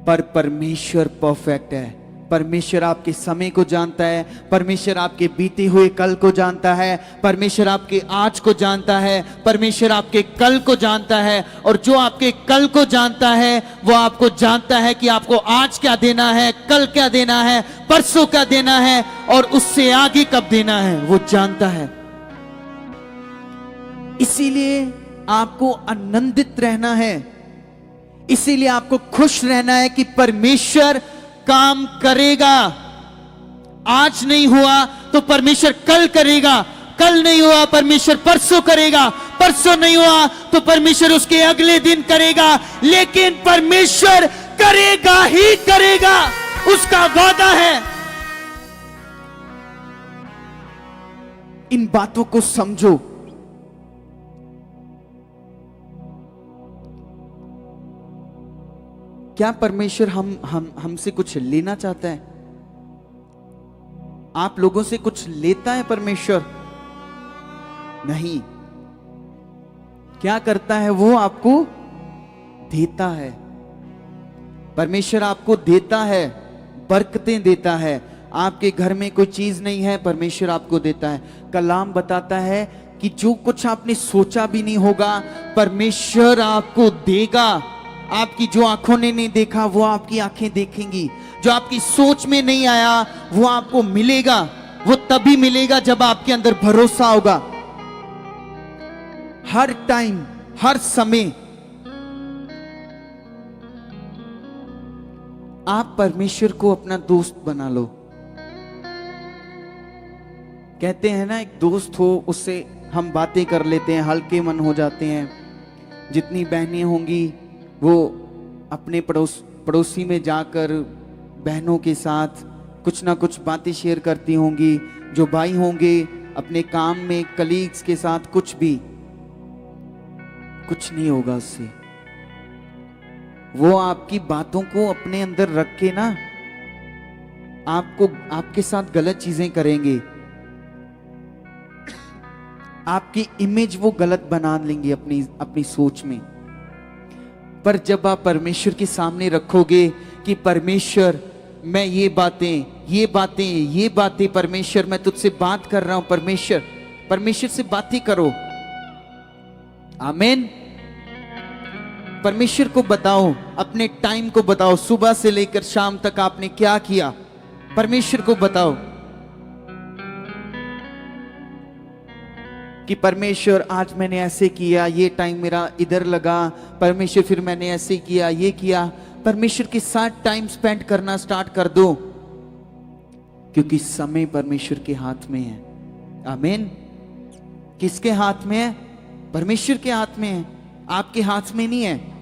पर परमेश्वर परफेक्ट है। परमेश्वर आपके समय को जानता है। परमेश्वर आपके बीते हुए कल को जानता है। परमेश्वर आपके आज को जानता है। परमेश्वर आपके कल को जानता है। और जो आपके कल को जानता है वो आपको जानता है कि आपको आज क्या देना है, कल क्या देना है, परसों क्या देना है और उससे आगे कब देना है, वो जानता है। इसीलिए आपको आनंदित रहना है। इसीलिए आपको खुश रहना है कि परमेश्वर काम करेगा। आज नहीं हुआ तो परमेश्वर कल करेगा, कल नहीं हुआ परमेश्वर परसों करेगा, परसों नहीं हुआ तो परमेश्वर उसके अगले दिन करेगा। लेकिन परमेश्वर करेगा ही करेगा, उसका वादा है। इन बातों को समझो। क्या परमेश्वर हमसे कुछ लेना चाहता है? आप लोगों से कुछ लेता है परमेश्वर? नहीं। क्या करता है वो? आपको देता है। परमेश्वर आपको देता है, बरकतें देता है। आपके घर में कोई चीज नहीं है, परमेश्वर आपको देता है। कलाम बताता है कि जो कुछ आपने सोचा भी नहीं होगा परमेश्वर आपको देगा। आपकी जो आंखों ने नहीं देखा वो आपकी आंखें देखेंगी। जो आपकी सोच में नहीं आया वो आपको मिलेगा। वो तभी मिलेगा जब आपके अंदर भरोसा होगा। हर टाइम, हर समय आप परमेश्वर को अपना दोस्त बना लो। कहते हैं ना, एक दोस्त हो उससे हम बातें कर लेते हैं, हल्के मन हो जाते हैं। जितनी बहनें होंगी वो अपने पड़ोसी में जाकर बहनों के साथ कुछ ना कुछ बातें शेयर करती होंगी। जो भाई होंगे अपने काम में कलीग्स के साथ कुछ नहीं होगा उससे। वो आपकी बातों को अपने अंदर रख के ना आपके साथ गलत चीजें करेंगे। आपकी इमेज वो गलत बना लेंगे अपनी सोच में। पर जब आप परमेश्वर के सामने रखोगे कि परमेश्वर मैं ये बातें परमेश्वर मैं तुझसे बात कर रहा हूं, परमेश्वर से बातें करो। आमीन। परमेश्वर को बताओ, अपने टाइम को बताओ, सुबह से लेकर शाम तक आपने क्या किया, परमेश्वर को बताओ कि परमेश्वर आज मैंने ऐसे किया, ये टाइम मेरा इधर लगा, परमेश्वर फिर मैंने ऐसे किया, ये किया। परमेश्वर के साथ टाइम स्पेंड करना स्टार्ट कर दो, क्योंकि समय परमेश्वर के हाथ में है। आमीन। किसके हाथ में है? परमेश्वर के हाथ में है, आपके हाथ में नहीं है।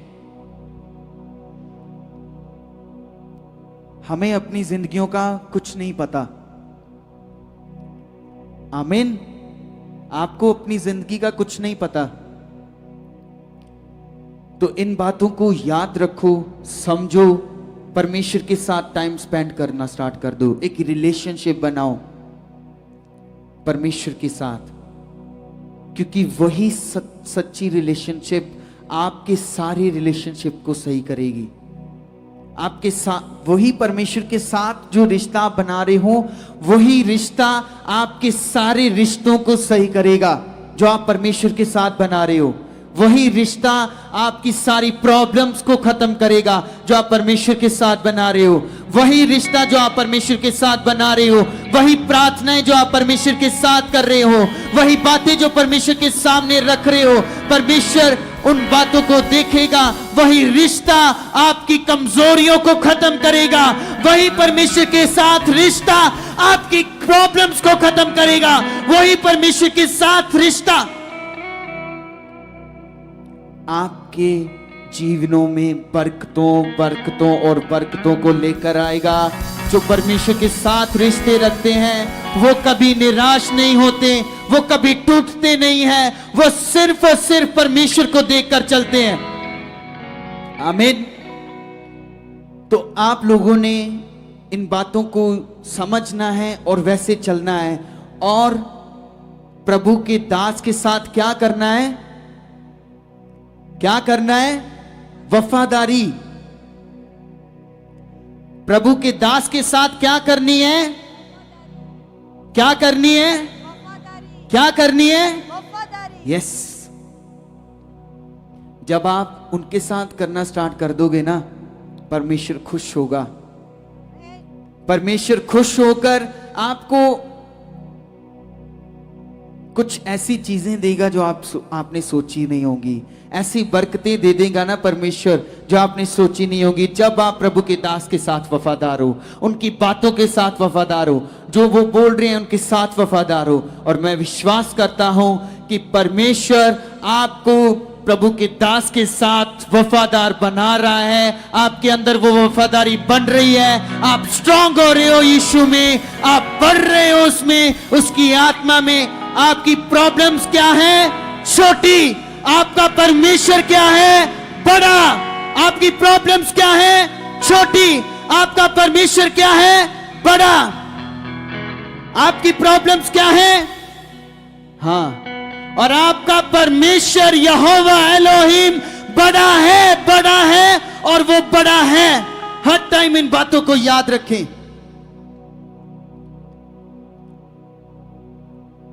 हमें अपनी जिंदगियों का कुछ नहीं पता। आमीन। आपको अपनी जिंदगी का कुछ नहीं पता। तो इन बातों को याद रखो, समझो परमेश्वर के साथ टाइम स्पेंड करना स्टार्ट कर दो। एक रिलेशनशिप बनाओ परमेश्वर के साथ, क्योंकि वही सच्ची रिलेशनशिप आपके सारे रिलेशनशिप को सही करेगी। आपके साथ वही परमेश्वर के साथ जो रिश्ता आप बना रहे हो, वही रिश्ता आपके सारे रिश्तों को सही करेगा। जो आप परमेश्वर के साथ बना रहे हो, वही रिश्ता आपकी सारी प्रॉब्लम्स को खत्म करेगा। जो आप परमेश्वर के साथ बना रहे हो, वही रिश्ता जो आप परमेश्वर के साथ बना रहे हो, वही प्रार्थनाएं जो आप परमेश्वर के साथ कर रहे हो, वही बातें जो परमेश्वर के सामने रख रहे हो, परमेश्वर उन बातों को देखेगा। वही रिश्ता आपकी कमजोरियों को खत्म करेगा। वही परमेश्वर के साथ रिश्ता आपकी प्रॉब्लम्स को खत्म करेगा। वही परमेश्वर के साथ रिश्ता आपके जीवनों में बरकतों और बरकतों को लेकर आएगा। जो परमेश्वर के साथ रिश्ते रखते हैं वो कभी निराश नहीं होते, वो कभी टूटते नहीं हैं, वो सिर्फ और सिर्फ परमेश्वर को देखकर चलते हैं। आमीन। तो आप लोगों ने इन बातों को समझना है और वैसे चलना है। और प्रभु के दास के साथ क्या करना है? क्या करना है? वफादारी। प्रभु के दास के साथ क्या करनी है? क्या करनी है? क्या करनी है? यस। जब आप उनके साथ करना स्टार्ट कर दोगे ना, परमेश्वर खुश होगा। परमेश्वर खुश होकर आपको कुछ ऐसी चीजें देगा जो आपने सोची नहीं होगी। ऐसी बरकतें दे देगा ना परमेश्वर जो आपने सोची नहीं होगी। जब आप प्रभु के दास के साथ वफादार हो, उनकी बातों के साथ वफादार हो, जो वो बोल रहे हैं उनके साथ वफादार हो। और मैं विश्वास करता हूं कि परमेश्वर आपको प्रभु के दास के साथ वफादार बना रहा है। आपके अंदर वो वफादारी बन रही है। आप स्ट्रांग हो रहे हो यीशु में, आप बढ़ रहे हो उसमें, उसकी आत्मा में। आपकी प्रॉब्लम्स क्या है? छोटी। आपका परमेश्वर क्या है? बड़ा। आपकी प्रॉब्लम्स क्या है? छोटी। आपका परमेश्वर क्या है? बड़ा। आपकी प्रॉब्लम्स क्या है? हाँ। और आपका परमेश्वर यहोवा एलोहिम बड़ा है और वो बड़ा है। हर टाइम इन बातों को याद रखें।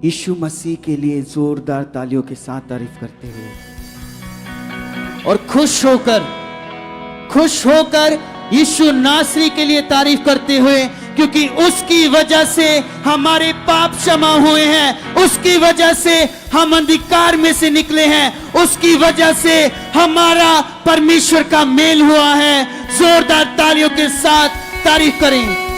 यीशु मसीह के लिए जोरदार तालियों के साथ तारीफ करते हुए और खुश होकर यीशु नासरी के लिए तारीफ करते हुए, क्योंकि उसकी वजह से हमारे पाप क्षमा हुए हैं, उसकी वजह से हम अंधकार में से निकले हैं, उसकी वजह से हमारा परमेश्वर का मेल हुआ है। जोरदार तालियों के साथ तारीफ करें।